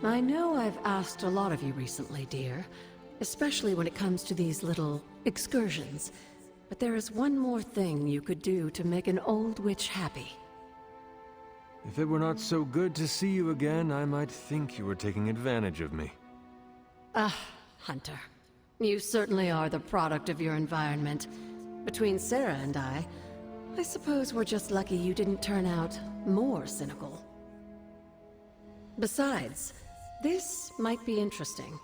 I know I've asked a lot of you recently, dear, especially when it comes to these little excursions. But there is one more thing you could do to make an old witch happy. If it were not so good to see you again, I might think you were taking advantage of me. Hunter. You certainly are the product of your environment. Between Sarah and I suppose we're just lucky you didn't turn out more cynical. Besides, this might be interesting.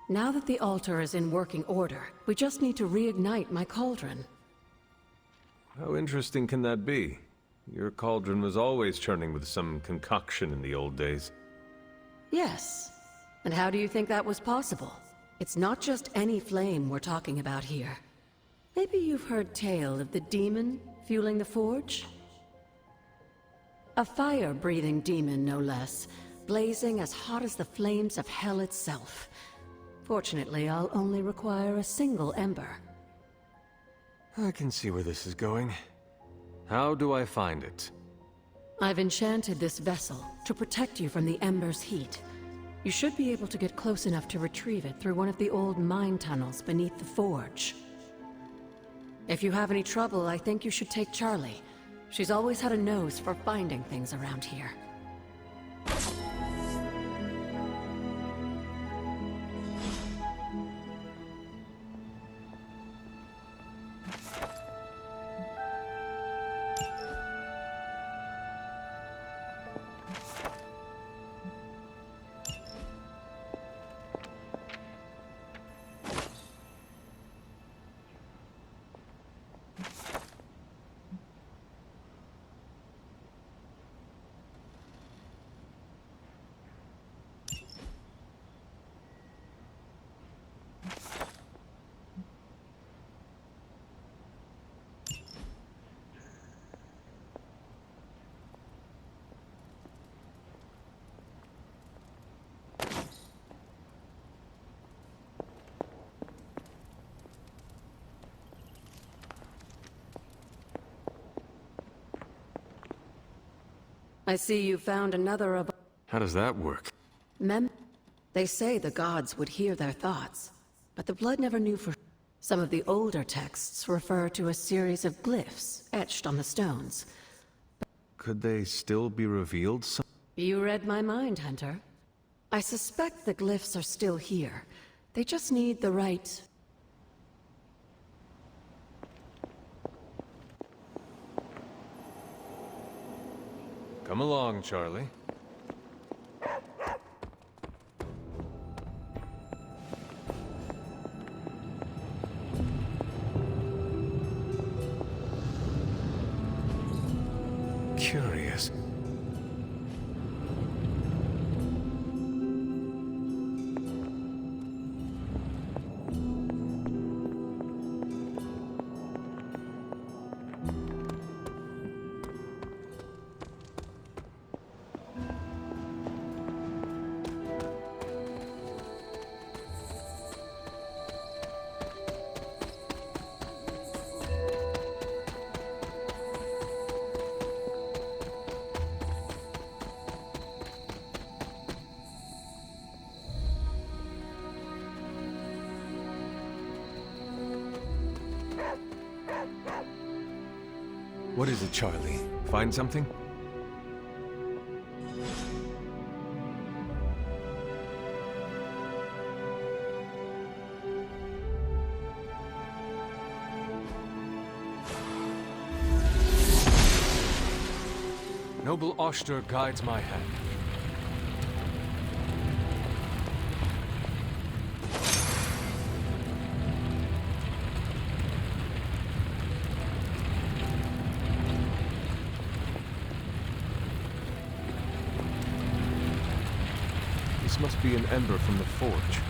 Now that the altar is in working order, we just need to reignite my cauldron. How interesting can that be? Your cauldron was always churning with some concoction in the old days. Yes. And how do you think that was possible? It's not just any flame we're talking about here. Maybe you've heard tale of the demon fueling the forge? A fire-breathing demon, no less, blazing as hot as the flames of hell itself. Fortunately, I'll only require a single ember. I can see where this is going. How do I find it? I've enchanted this vessel to protect you from the ember's heat. You should be able to get close enough to retrieve it through one of the old mine tunnels beneath the forge. If you have any trouble, I think you should take Charlie. She's always had a nose for finding things around here. I see you found another of... How does that work? They say the gods would hear their thoughts, but the blood never knew for... Some of the older texts refer to a series of glyphs etched on the stones. Could they still be revealed some... You read my mind, Hunter. I suspect the glyphs are still here. They just need the right... Come along, Charlie. Curious. What is it, Charlie? Find something? Noble Oster guides my hand. This must be an ember from the forge.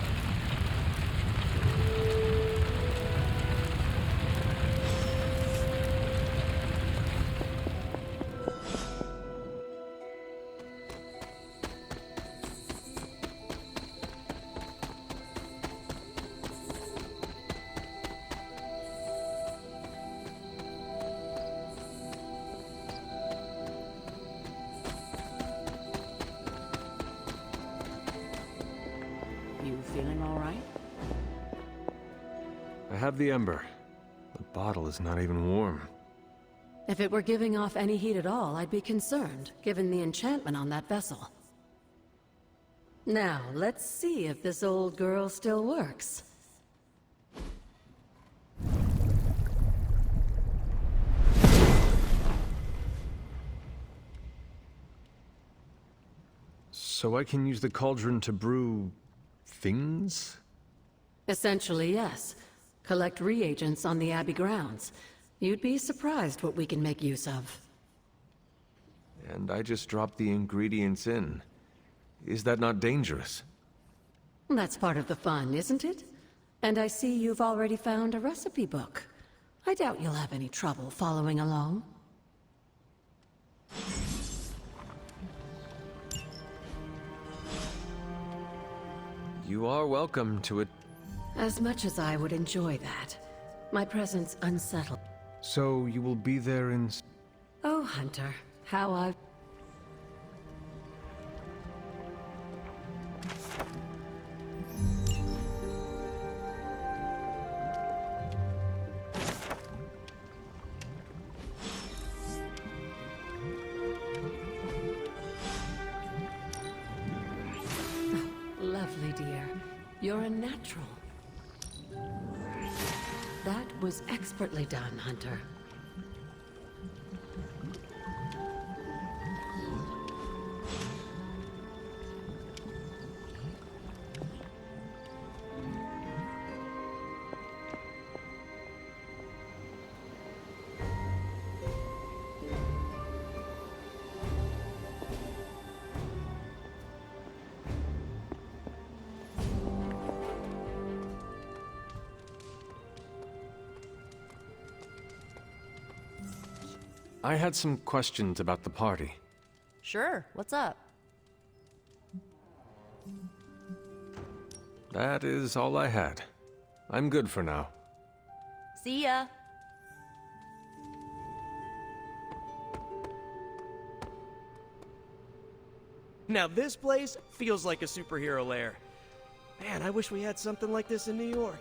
I have the ember. The bottle is not even warm. If it were giving off any heat at all, I'd be concerned, given the enchantment on that vessel. Now, let's see if this old girl still works. So I can use the cauldron to brew... things? Essentially, yes. Collect reagents on the Abbey grounds. You'd be surprised what we can make use of. And I just drop the ingredients in. Is that not dangerous? That's part of the fun, isn't it? And I see you've already found a recipe book. I doubt you'll have any trouble following along. You are welcome to it. As much as I would enjoy that, my presence unsettled. So you will be there in... Oh, Hunter, how I've... Lovely, dear. You're a natural. That was expertly done, Hunter. I had some questions about the party. Sure, what's up? That is all I had. I'm good for now. See ya. Now this place feels like a superhero lair. Man, I wish we had something like this in New York.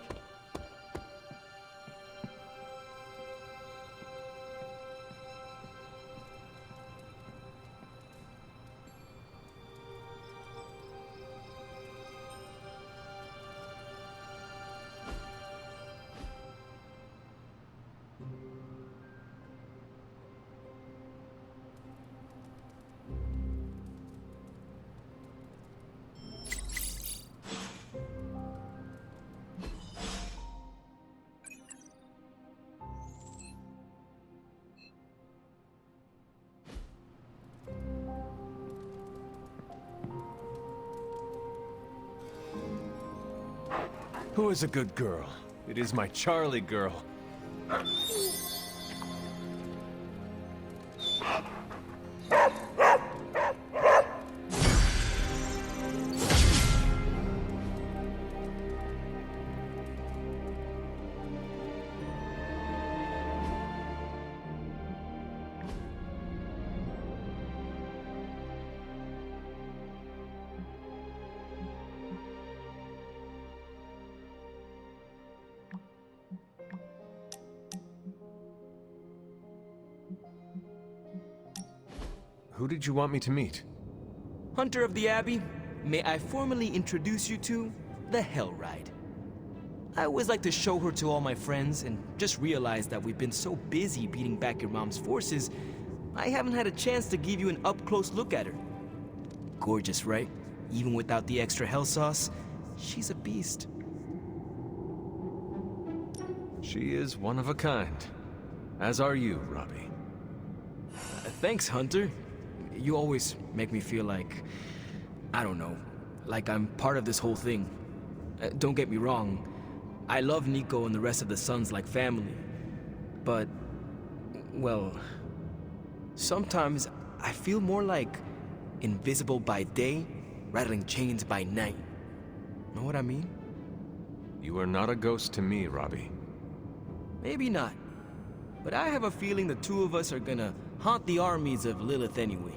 Who is a good girl? It is my Charlie girl. Who did you want me to meet? Hunter of the Abbey, may I formally introduce you to the Hell Ride. I always like to show her to all my friends and just realized that we've been so busy beating back your mom's forces, I haven't had a chance to give you an up-close look at her. Gorgeous, right? Even without the extra hell sauce, she's a beast. She is one of a kind. As are you, Robbie. Thanks, Hunter. You always make me feel like, I don't know, like I'm part of this whole thing. Don't get me wrong, I love Nico and the rest of the Sons like family. But, well, sometimes I feel more like invisible by day, rattling chains by night. Know what I mean? You are not a ghost to me, Robbie. Maybe not. But I have a feeling the two of us are gonna haunt the armies of Lilith anyway.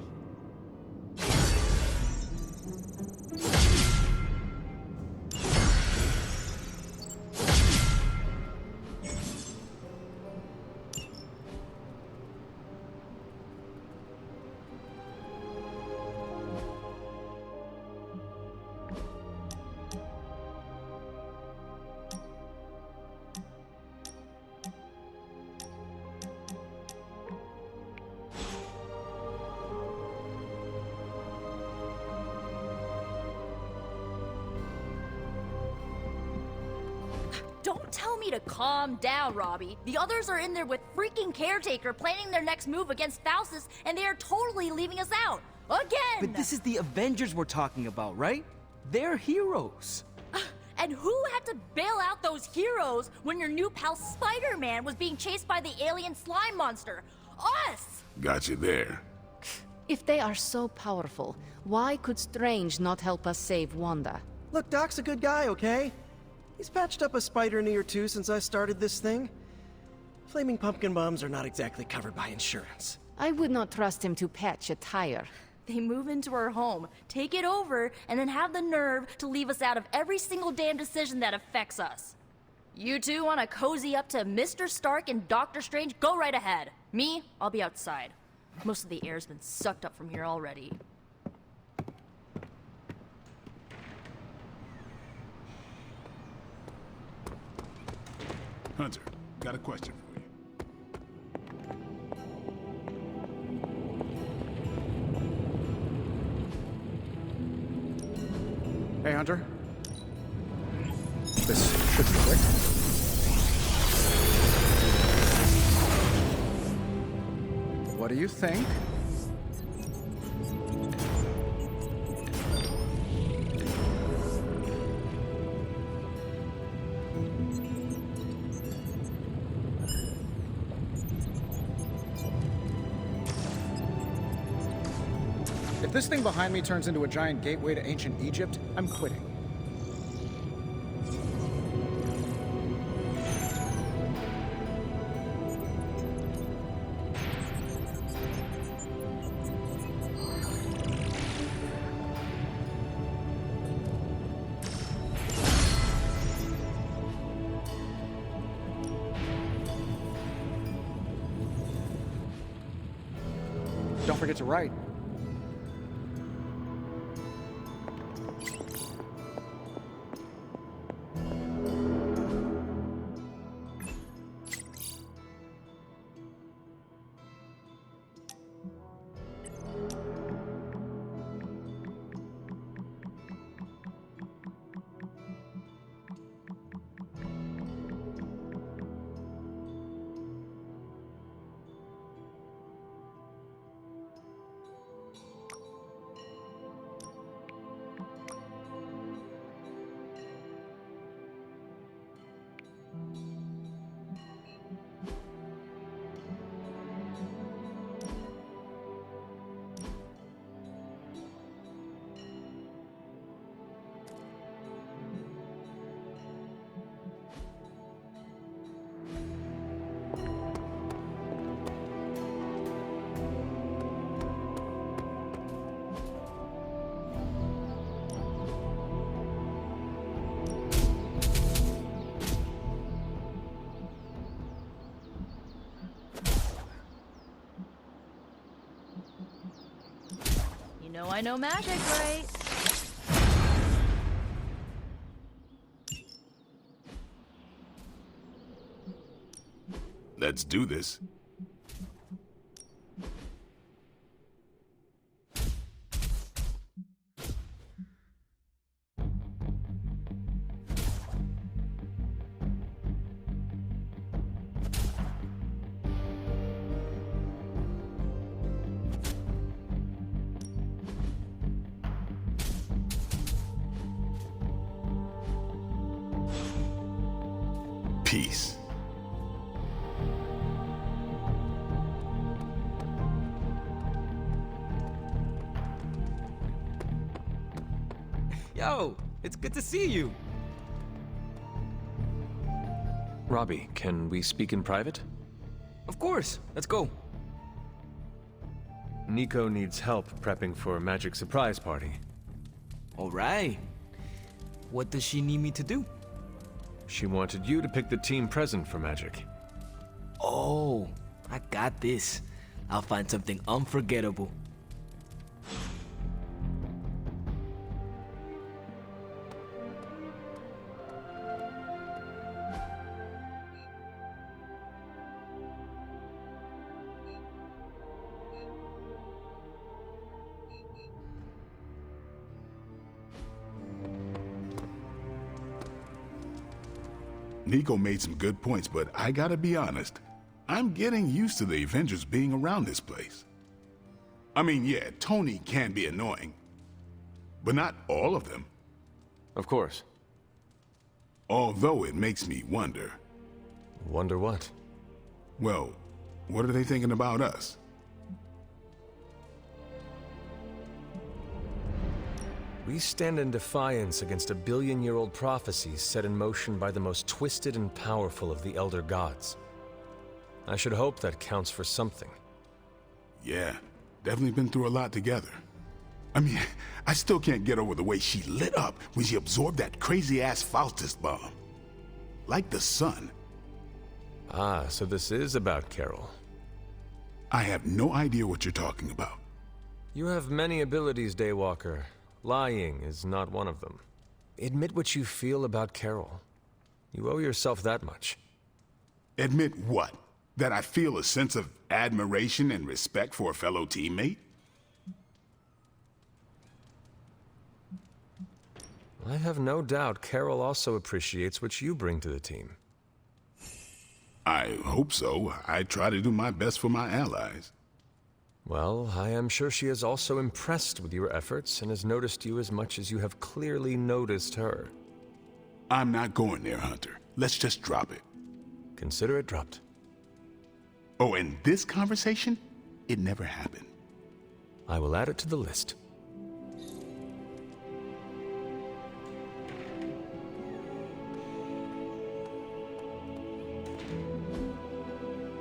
to calm down, Robbie. The others are in there with freaking Caretaker planning their next move against Faustus, and they are totally leaving us out. Again! But this is the Avengers we're talking about, right? They're heroes. And who had to bail out those heroes when your new pal Spider-Man was being chased by the alien slime monster? Us! Got you there. If they are so powerful, why could Strange not help us save Wanda? Look, Doc's a good guy, okay? He's patched up a spider knee or two since I started this thing. Flaming pumpkin bombs are not exactly covered by insurance. I would not trust him to patch a tire. They move into our home, take it over, and then have the nerve to leave us out of every single damn decision that affects us. You two want to cozy up to Mr. Stark and Doctor Strange? Go right ahead. Me, I'll be outside. Most of the air's been sucked up from here already. Hunter, got a question for you. Hey, Hunter. This should be quick. What do you think? If this thing behind me turns into a giant gateway to ancient Egypt, I'm quitting. Don't forget to write. You know I know magic, right? Let's do this. Peace. Yo, it's good to see you. Robbie, can we speak in private? Of course, let's go. Nico needs help prepping for a magic surprise party. All right. What does she need me to do? She wanted you to pick the team present for magic. Oh, I got this. I'll find something unforgettable. Nico made some good points, but I gotta be honest. I'm getting used to the Avengers being around this place. I mean, yeah, Tony can be annoying, but not all of them. Of course. Although it makes me wonder. Wonder what? Well, what are they thinking about us? We stand in defiance against a billion-year-old prophecy set in motion by the most twisted and powerful of the Elder Gods. I should hope that counts for something. Yeah, definitely been through a lot together. I mean, I still can't get over the way she lit up when she absorbed that crazy-ass Faustus bomb. Like the sun. Ah, so this is about Carol. I have no idea what you're talking about. You have many abilities, Daywalker. Lying is not one of them. Admit what you feel about Carol. You owe yourself that much. Admit what? That I feel a sense of admiration and respect for a fellow teammate? I have no doubt Carol also appreciates what you bring to the team. I hope so. I try to do my best for my allies. Well, I am sure she is also impressed with your efforts and has noticed you as much as you have clearly noticed her. I'm not going there, Hunter. Let's just drop it. Consider it dropped. Oh, and this conversation? It never happened. I will add it to the list.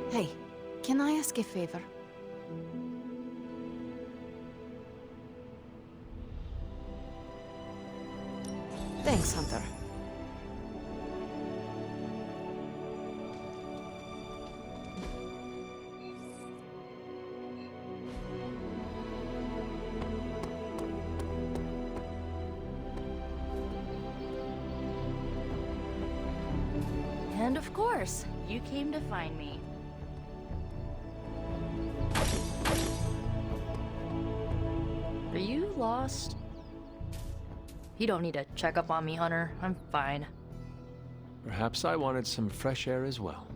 Hey, can I ask a favor? Thanks, Hunter. And of course, you came to find me. Are you lost? You don't need to check up on me, Hunter. I'm fine. Perhaps I wanted some fresh air as well.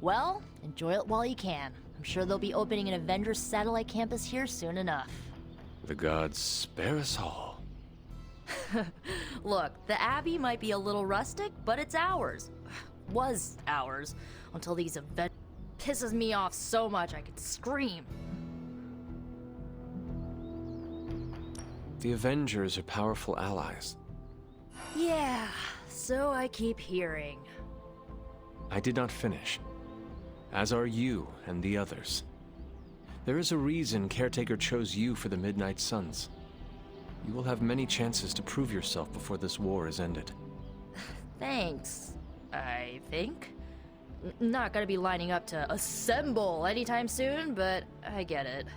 Well, enjoy it while you can. I'm sure they'll be opening an Avengers satellite campus here soon enough. The gods spare us all. Look, the Abbey might be a little rustic, but it's ours. Was ours. Until these Avengers pisses me off so much I could scream. The Avengers are powerful allies. Yeah, so I keep hearing. I did not finish. As are you and the others. There is a reason Caretaker chose you for the Midnight Suns. You will have many chances to prove yourself before this war is ended. Thanks, I think. Not gonna be lining up to assemble anytime soon, but I get it.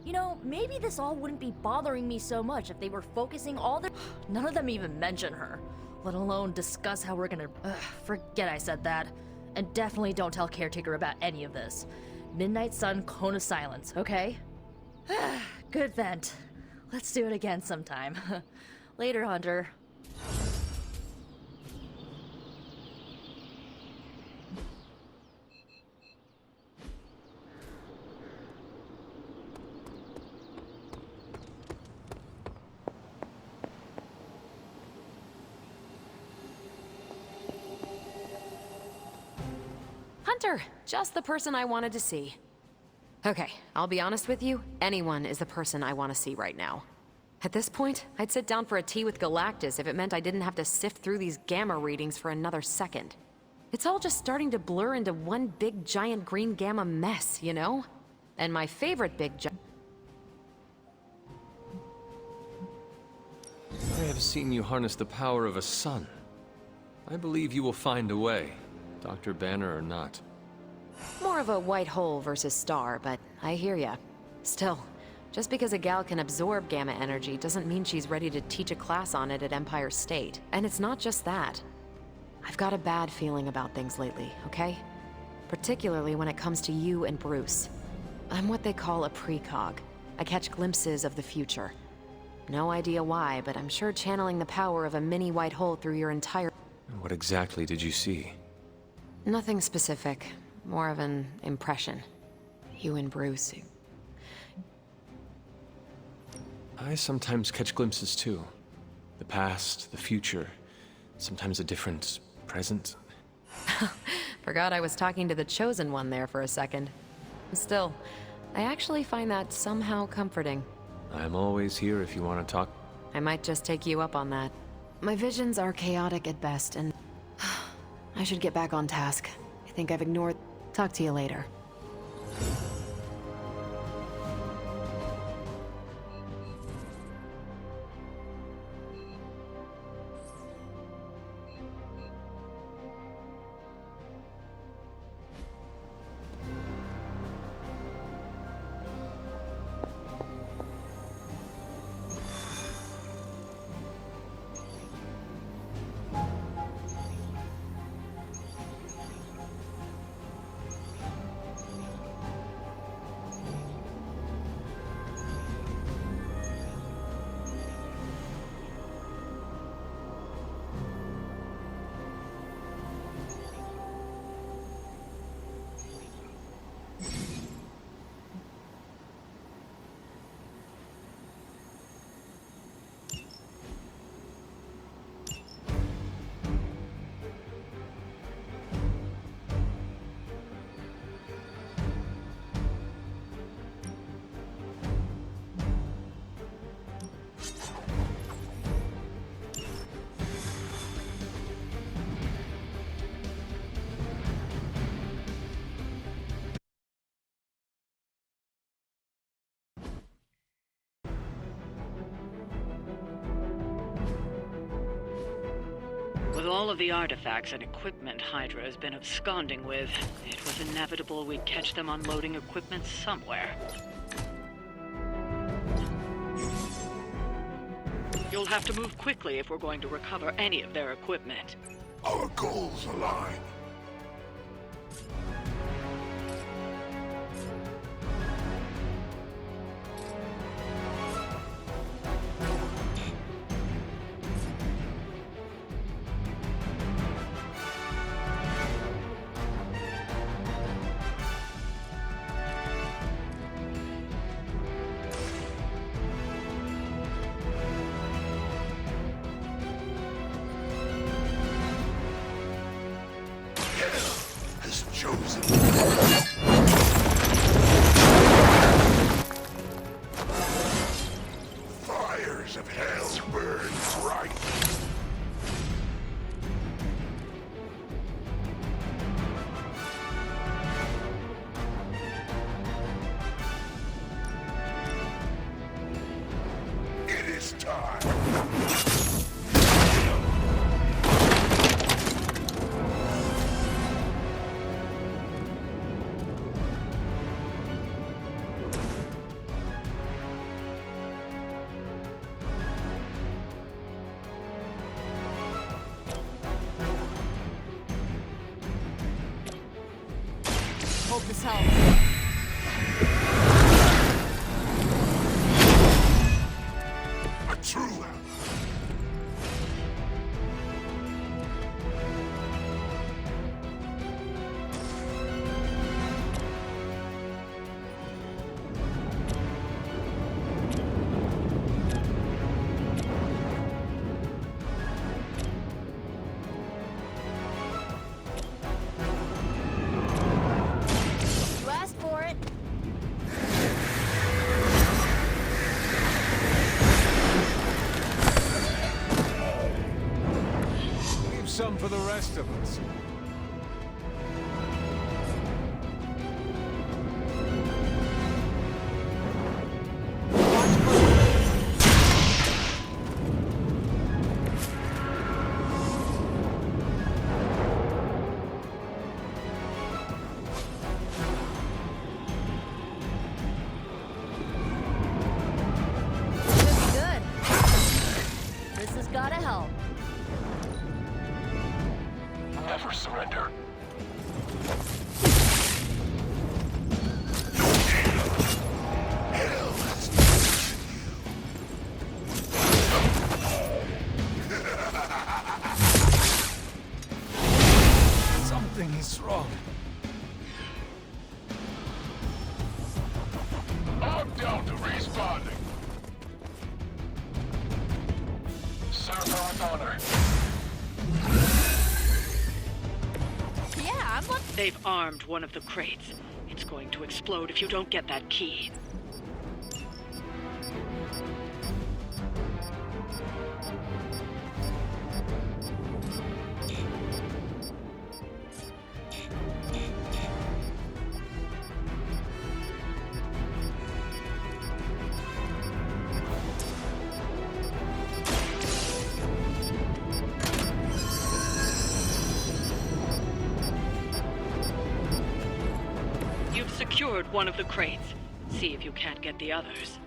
You know, maybe this all wouldn't be bothering me so much if they were focusing all their— None of them even mention her, let alone discuss how we're gonna— forget I said that. And definitely don't tell Caretaker about any of this. Midnight Sun, Cone of Silence, okay? Good vent. Let's do it again sometime. Later, Hunter. Hunter, just the person I wanted to see. Okay, I'll be honest with you, anyone is the person I want to see right now. At this point, I'd sit down for a tea with Galactus if it meant I didn't have to sift through these gamma readings for another second. It's all just starting to blur into one big giant green gamma mess, you know? And my favorite big I have seen you harness the power of a sun. I believe you will find a way, Dr. Banner or not. More of a white hole versus star, but I hear ya. Still, just because a gal can absorb gamma energy doesn't mean she's ready to teach a class on it at Empire State. And it's not just that. I've got a bad feeling about things lately, okay? Particularly when it comes to you and Bruce. I'm what they call a precog. I catch glimpses of the future. No idea why, but I'm sure channeling the power of a mini white hole through your entire— What exactly did you see? Nothing specific. More of an impression. You and Bruce. I sometimes catch glimpses too. The past, the future, sometimes a different present. Forgot I was talking to the Chosen One there for a second. Still, I actually find that somehow comforting. I'm always here if you want to talk. I might just take you up on that. My visions are chaotic at best, and I should get back on task. I think I've ignored... Talk to you later. With all of the artifacts and equipment Hydra has been absconding with, it was inevitable we'd catch them unloading equipment somewhere. You'll have to move quickly if we're going to recover any of their equipment. Our goals align. Chosen. Fires of hell burn bright. It is time. Hope this helps. A true You asked for it. Leave some for the rest of us. Good. This has gotta help. ever so Delta responding. Circle with honor. Yeah, I'm looking. They've armed one of the crates. It's going to explode if you don't get that key. You've secured one of the crates. See if you can't get the others.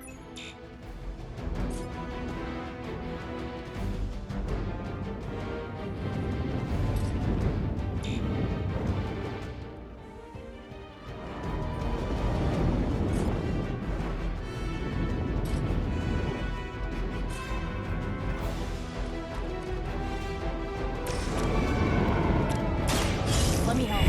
Let me help.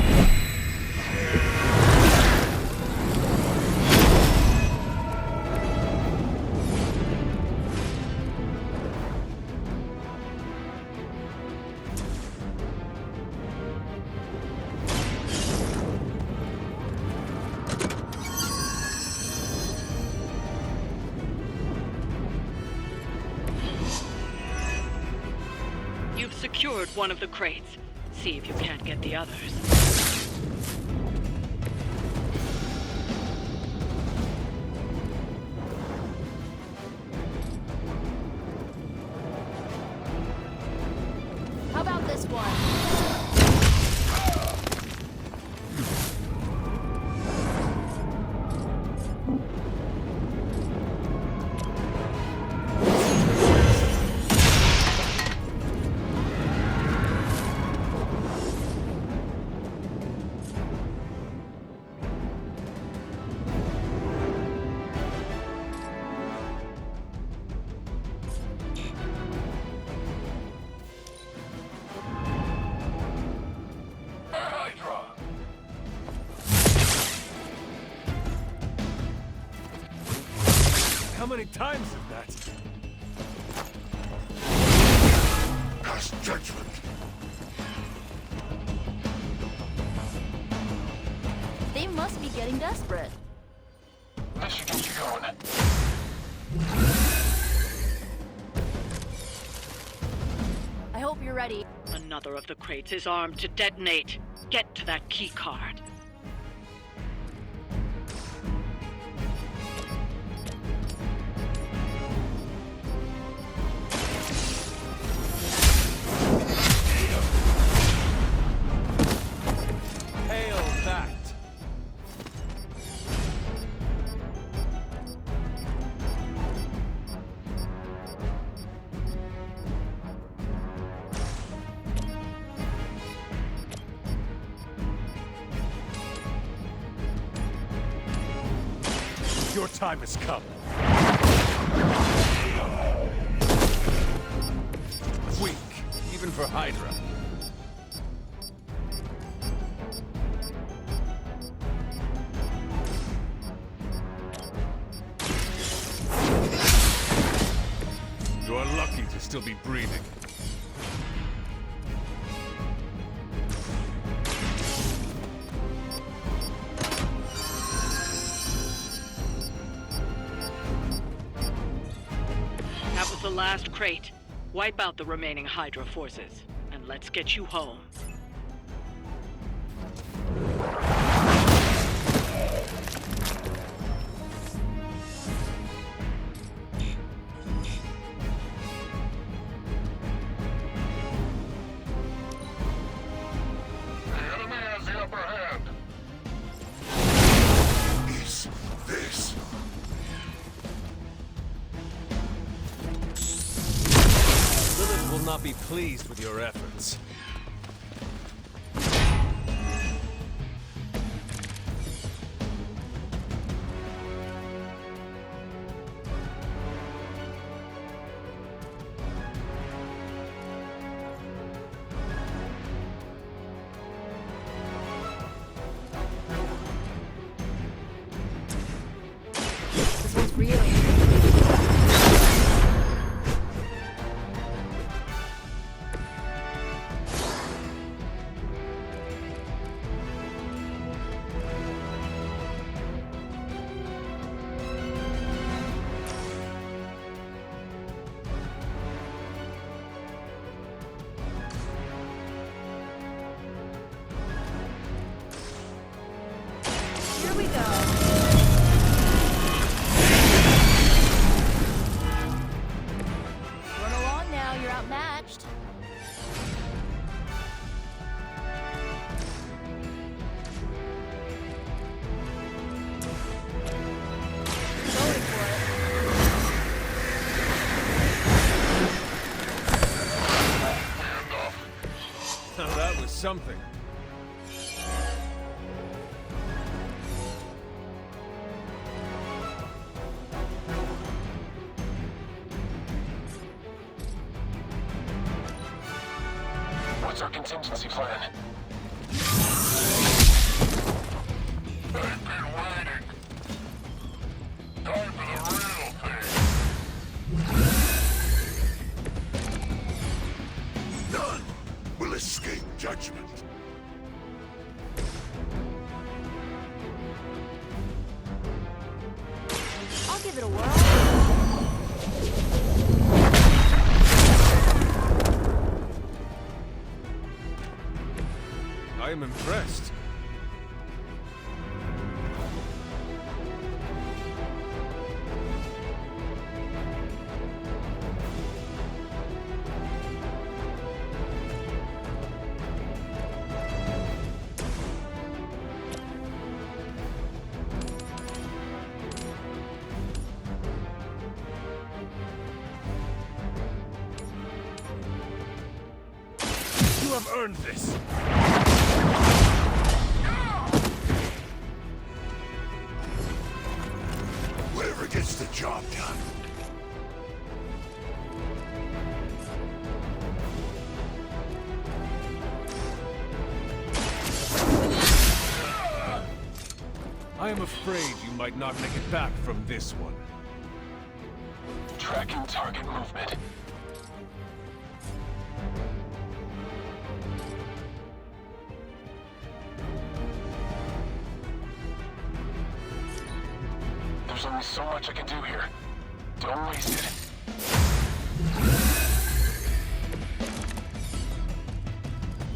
You've secured one of the crates. See if you can't get the others. How about this one? How many times is that? Pass judgment. They must be getting desperate. That should get you going. I hope you're ready. Another of the crates is armed to detonate. Get to that key card. Hail that! Your time has come. Weak, even for Hydra. You are lucky to still be breathing. That was the last crate. Wipe out the remaining Hydra forces, and let's get you home. The enemy has the upper hand. Is this? Lilith will not be pleased with your efforts. This Here we go. Run along now, you're outmatched. Going for it. Now that was something. What's our contingency plan? None will escape judgment. I'll give it a whirl. I am impressed. You have earned this. Whoever gets the job done. I am afraid you might not make it back from this one. Tracking target movement. There's only so much I can do here. Don't waste it.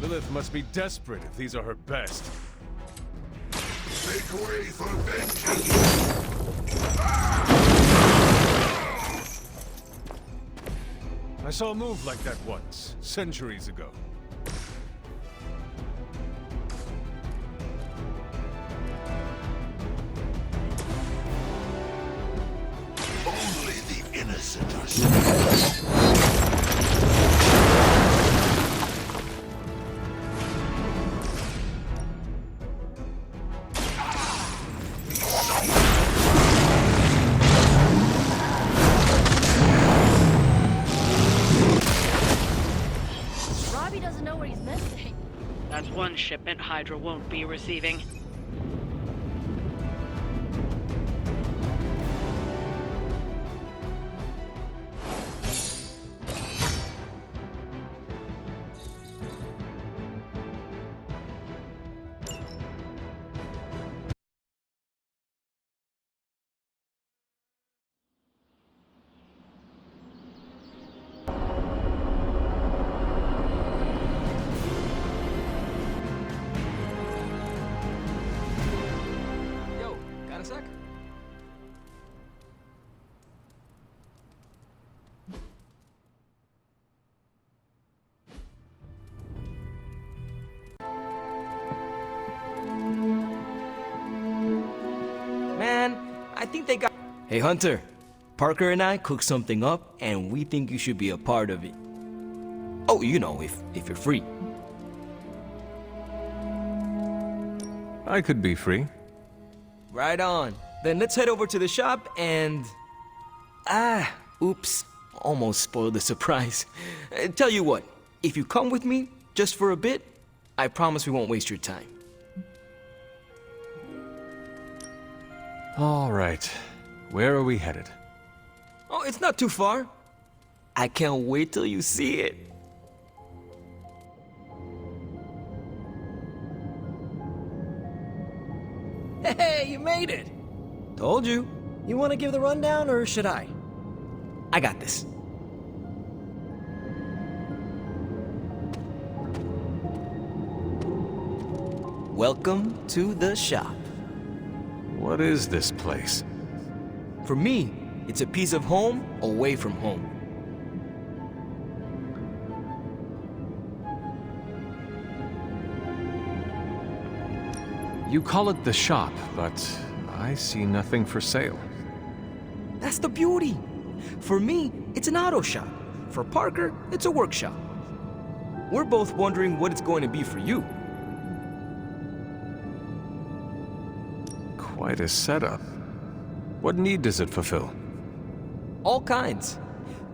Lilith must be desperate if these are her best. Make way for vengeance. I saw a move like that once, centuries ago. Only the innocent are spared. Robbie doesn't know what he's missing. That's one shipment Hydra won't be receiving. Yo, got a sec? Man, I think they got... Hey Hunter, Parker and I cooked something up and we think you should be a part of it. Oh, you know, if you're free. I could be free. Right on. Then let's head over to the shop and... oops. Almost spoiled the surprise. Tell you what, if you come with me, just for a bit, I promise we won't waste your time. All right. Where are we headed? Oh, it's not too far. I can't wait till you see it. Hey, you made it! Told you. You want to give the rundown, or should I? I got this. Welcome to the shop. What is this place? For me, it's a piece of home away from home. You call it the shop, but I see nothing for sale. That's the beauty. For me, it's an auto shop. For Parker, it's a workshop. We're both wondering what it's going to be for you. Quite a setup. What need does it fulfill? All kinds.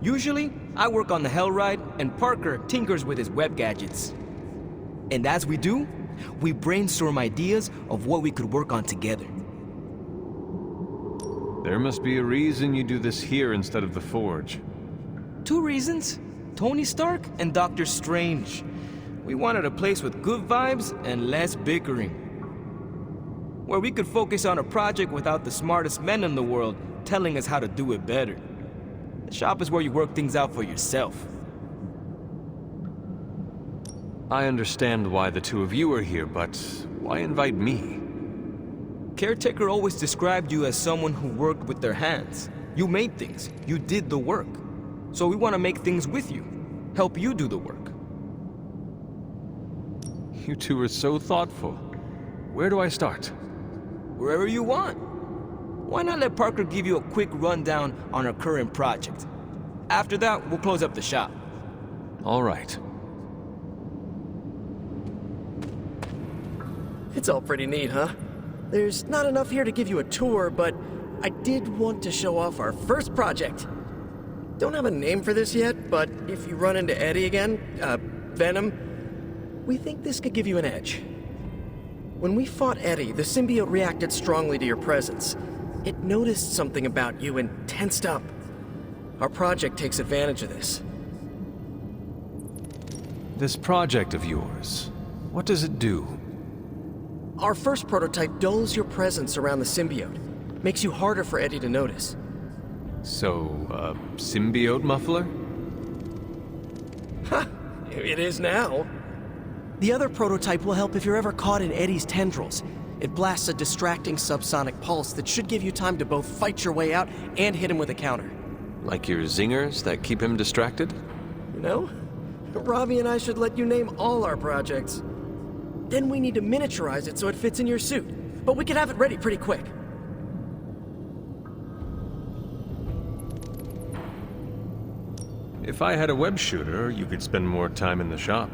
Usually, I work on the Hellride, and Parker tinkers with his web gadgets. And as we do, we brainstorm ideas of what we could work on together. There must be a reason you do this here instead of the Forge. 2 reasons: Tony Stark and Doctor Strange. We wanted a place with good vibes and less bickering, where we could focus on a project without the smartest men in the world telling us how to do it better. The shop is where you work things out for yourself. I understand why the two of you are here, but why invite me? Caretaker always described you as someone who worked with their hands. You made things. You did the work. So we want to make things with you. Help you do the work. You two are so thoughtful. Where do I start? Wherever you want. Why not let Parker give you a quick rundown on our current project? After that, we'll close up the shop. All right. It's all pretty neat, huh? There's not enough here to give you a tour, but I did want to show off our first project. Don't have a name for this yet, but if you run into Eddie again, Venom, we think this could give you an edge. When we fought Eddie, the symbiote reacted strongly to your presence. It noticed something about you and tensed up. Our project takes advantage of this. This project of yours, what does it do? Our first prototype dulls your presence around the symbiote. Makes you harder for Eddie to notice. So, a symbiote muffler? Ha! It is now. The other prototype will help if you're ever caught in Eddie's tendrils. It blasts a distracting subsonic pulse that should give you time to both fight your way out and hit him with a counter. Like your zingers that keep him distracted? You know, Robbie and I should let you name all our projects. Then we need to miniaturize it so it fits in your suit. But we can have it ready pretty quick. If I had a web shooter, you could spend more time in the shop.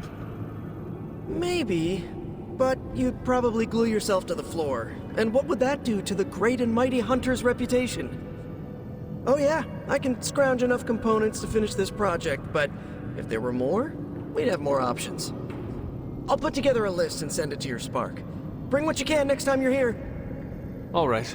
Maybe, but you'd probably glue yourself to the floor. And what would that do to the great and mighty Hunter's reputation? Oh yeah, I can scrounge enough components to finish this project, but if there were more, we'd have more options. I'll put together a list and send it to your Spark. Bring what you can next time you're here. All right.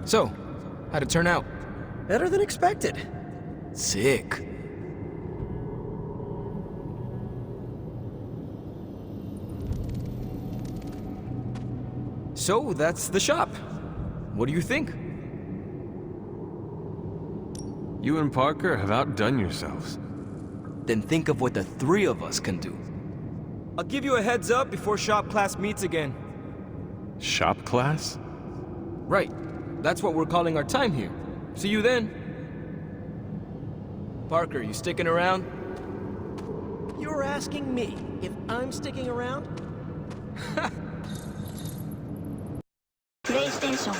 So, how'd it turn out? Better than expected. Sick. So, that's the shop. What do you think? You and Parker have outdone yourselves. Then think of what the 3 of us can do. I'll give you a heads up before shop class meets again. Shop class? Right. That's what we're calling our time here. See you then. Parker, you sticking around? You're asking me if I'm sticking around? PlayStation